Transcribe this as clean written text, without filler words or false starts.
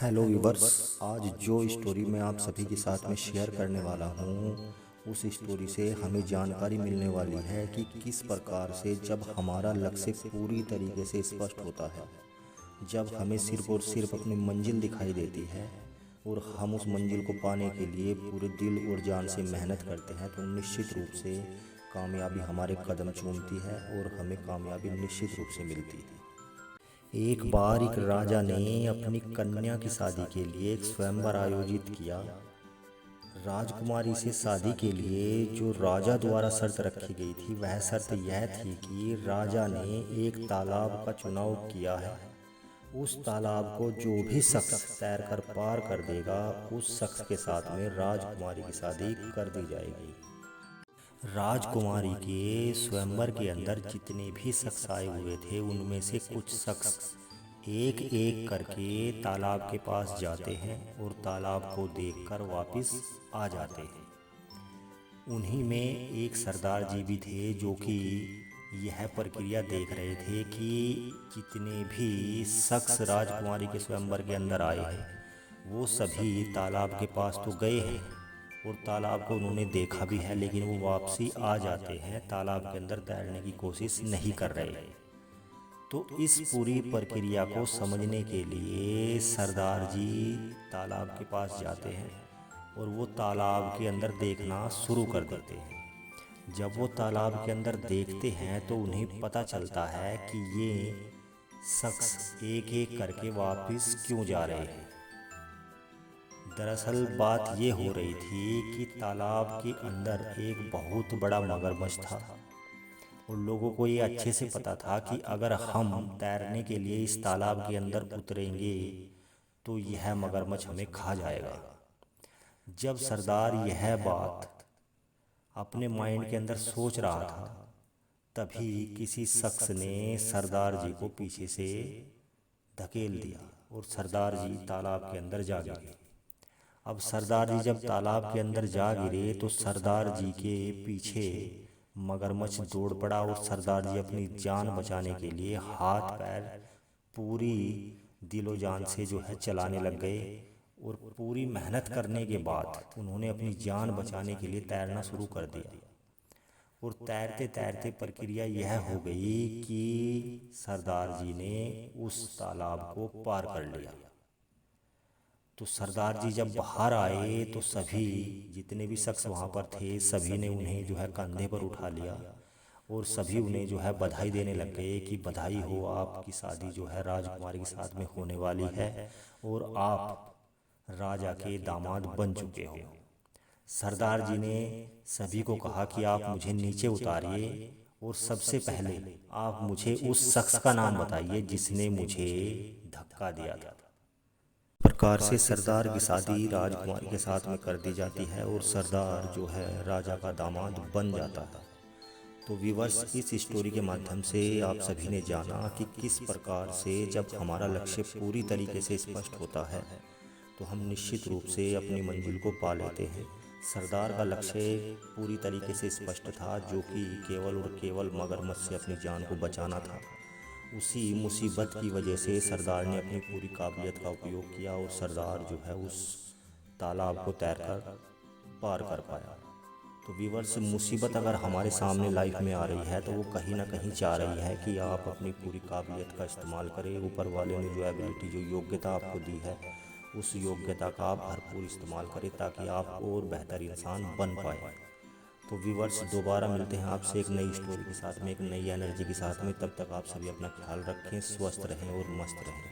Hello viewers. आज जो story मैं आप सभी के साथ में शेयर करने वाला हूँ, उस स्टोरी से हमें जानकारी मिलने वाली है कि किस प्रकार से जब हमारा लक्ष्य पूरी तरीके से स्पष्ट होता है, जब हमें सिर्फ और सिर्फ अपनी मंजिल दिखाई देती है और हम उस मंजिल को पाने के लिए पूरे दिल और जान से मेहनत करते हैं, तो निश्चित रूप से कामयाबी हमारे कदम चूमती है और हमें कामयाबी निश्चित रूप से मिलती है। एक बार एक राजा ने अपनी कन्या की शादी के लिए एक स्वयंवर आयोजित किया। राजकुमारी से शादी के लिए जो राजा द्वारा शर्त रखी गई थी, वह शर्त यह थी कि राजा ने एक तालाब का चुनाव किया है। उस तालाब को जो भी शख्स तैरकर पार कर देगा, उस शख्स के साथ में राजकुमारी की शादी कर दी जाएगी। राजकुमारी के स्वयंवर के अंदर जितने भी शख्स आए हुए थे, उनमें से कुछ शख्स एक एक करके तालाब के पास जाते हैं और तालाब को देखकर वापस आ जाते हैं। उन्हीं में एक सरदार जी भी थे जो कि यह प्रक्रिया देख रहे थे कि जितने भी शख्स राजकुमारी के स्वयंवर के अंदर आए हैं, वो सभी तालाब के पास तो गए हैं और तालाब को उन्होंने देखा भी है, लेकिन वो वापसी आ जाते हैं, तालाब के अंदर तैरने की कोशिश नहीं कर रहे। तो इस पूरी प्रक्रिया को समझने के लिए सरदार जी तालाब के पास जाते हैं और वो तालाब के अंदर देखना शुरू कर देते हैं। जब वो तालाब के अंदर देखते हैं तो उन्हें पता चलता है कि ये शख्स एक एक करके वापस क्यों जा रहे हैं। दरअसल बात ये हो रही थी कि तालाब के अंदर एक बहुत बड़ा मगरमच्छ था और लोगों को ये अच्छे से पता था कि अगर हम तैरने के लिए इस तालाब के अंदर उतरेंगे तो यह मगरमच्छ हमें खा जाएगा। जब सरदार यह बात अपने माइंड के अंदर सोच रहा था, तभी किसी शख्स ने सरदार जी को पीछे से धकेल दिया और सरदार जी तालाब के अंदर जा गिरे। अब सरदार जी जब तालाब के अंदर जा गिरे तो सरदार जी के पीछे मगरमच्छ दौड़ पड़ा और सरदार जी अपनी जान बचाने के लिए हाथ पैर पूरी दिलो जान से जो है चलाने लग गए और पूरी मेहनत करने के बाद उन्होंने अपनी जान बचाने के लिए तैरना शुरू कर दिया। और तैरते तैरते प्रक्रिया यह हो गई कि सरदार जी ने उस तालाब को पार कर लिया। तो सरदार जी जब बाहर आए तो सभी जितने भी शख्स वहाँ पर थे, सभी ने उन्हें जो है कंधे पर उठा लिया और सभी उन्हें जो है बधाई देने लग गए कि बधाई हो, आपकी शादी जो है राजकुमारी के साथ में होने वाली है और आप राजा के दामाद बन चुके हो। सरदार जी ने सभी को कहा कि आप मुझे नीचे उतारिए और सबसे पहले आप मुझे उस शख्स का नाम बताइए जिसने मुझे धक्का दिया था। प्रकार से सरदार की शादी राजकुमारी के साथ में कर दी जाती है और सरदार जो है राजा का दामाद बन जाता है। तो व्यूअर्स, इस स्टोरी के माध्यम से आप सभी ने जाना कि किस प्रकार से जब हमारा लक्ष्य पूरी तरीके से स्पष्ट होता है तो हम निश्चित रूप से अपनी मंजिल को पा लेते हैं। सरदार का लक्ष्य पूरी तरीके से स्पष्ट था, जो कि केवल और केवल मगरमच्छ से अपनी जान को बचाना था। उसी मुसीबत की वजह से सरदार ने अपनी पूरी काबिलियत का उपयोग किया और सरदार जो है उस तालाब को तैरकर पार कर पाया। तो व्यूअर्स, मुसीबत अगर हमारे सामने लाइफ में आ रही है तो वो कहीं ना कहीं चाह रही है कि आप अपनी पूरी काबिलियत का इस्तेमाल करें। ऊपर वाले ने जो एबिलिटी, जो योग्यता आपको दी है, उस योग्यता का आप भरपूर इस्तेमाल करें ताकि आप और बेहतर इंसान बन पाए। तो व्यूअर्स, दोबारा मिलते हैं आपसे एक नई स्टोरी के साथ में, एक नई एनर्जी के साथ में। तब तक आप सभी अपना ख्याल रखें, स्वस्थ रहें और मस्त रहें।